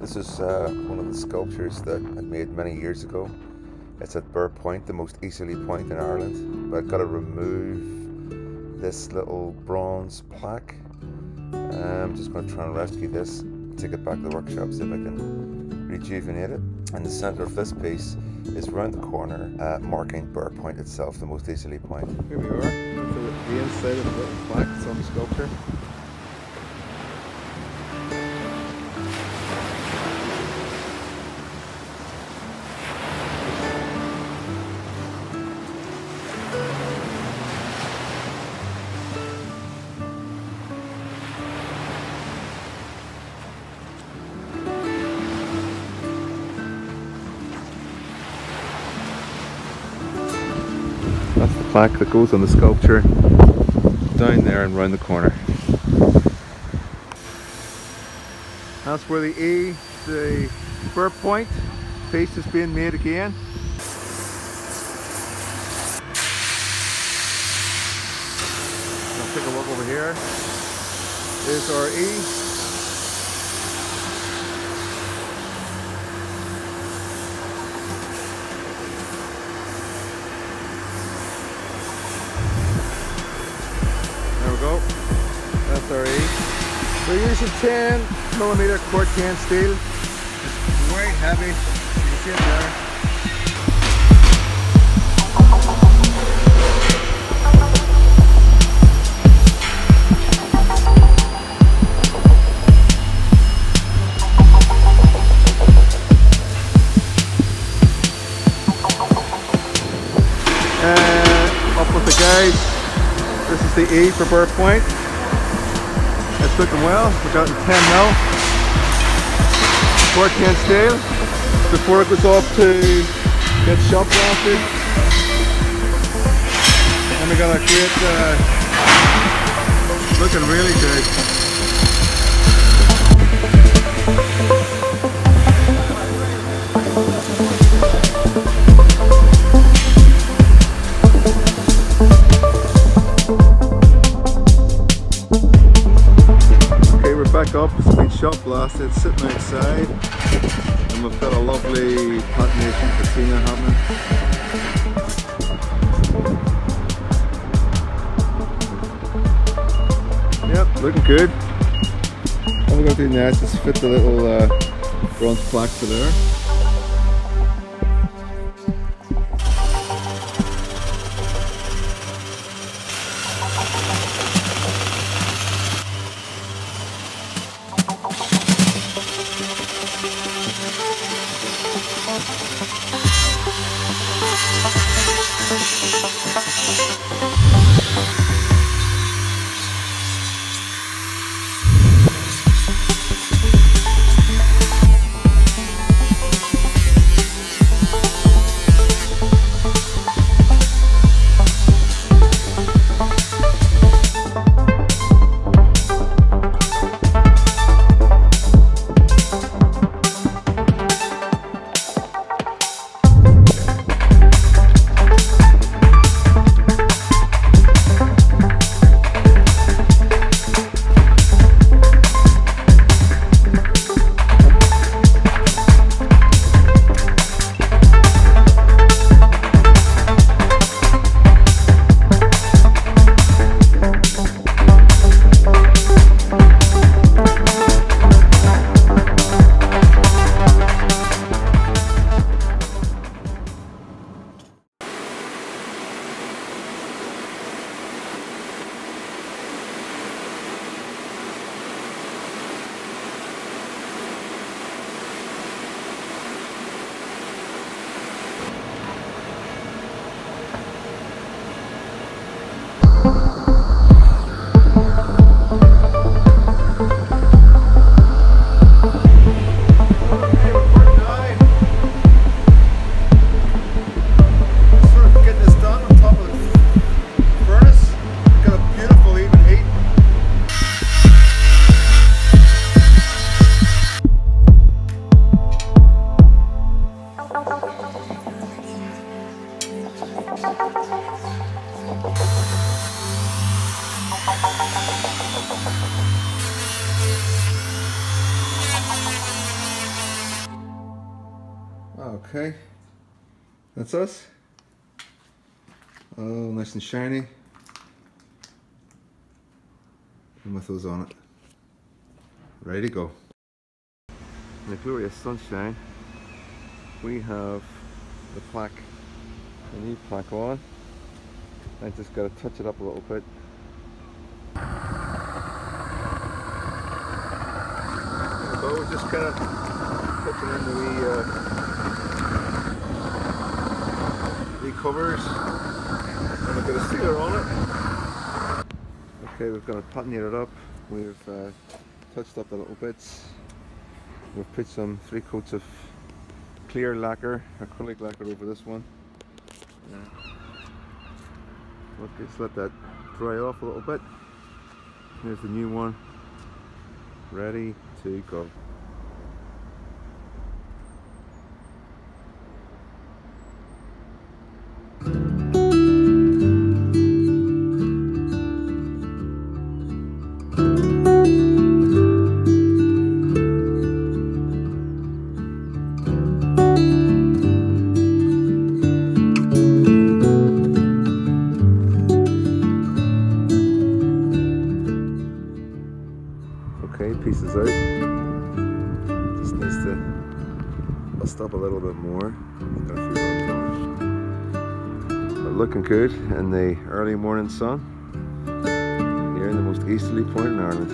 This is one of the sculptures that I made many years ago. It's at Burr Point, the most easterly point in Ireland. But I've got to remove this little bronze plaque. I'm just going to try and rescue this, take it back to the workshop, see if I can rejuvenate it. And the centre of this piece is round the corner, marking Burr Point itself, the most easterly point. Here we are, with the inside of the little plaque that's on the sculpture. That's the plaque that goes on the sculpture down there and round the corner. That's where the Burr Point piece is being made again. I'll take a look over here. There's our E. Go. That's our E. We're using 10mm quart can steel. It's very heavy. You can see it there. And up with the guys. This is the E for Burr Point. It's looking well. We've got 10mm quart can steel before it goes off to get shop blasted. And we got a great, looking really good. Back up, it's been shot blasted, sitting outside, and we've got a lovely patination patina happening. Yep, looking good. All we're going to do now is just fit the little bronze plaque to there. Okay, that's us. Oh, nice and shiny. And with those on it. Ready to go. In the glorious sunshine, we have the plaque, the new plaque on. I just got to touch it up a little bit. So we're just kind of touching in the wee covers, and we've got a sealer on it. Okay, we've got to patina it up. We've touched up the little bits. We've put some 3 coats of clear lacquer, acrylic lacquer over this one. Okay, just let that dry off a little bit. Here's the new one, ready to go. Okay, pieces out. Just needs to bust up a little bit more. Got a few runs on it. But looking good in the early morning sun here in the most easterly point in Ireland.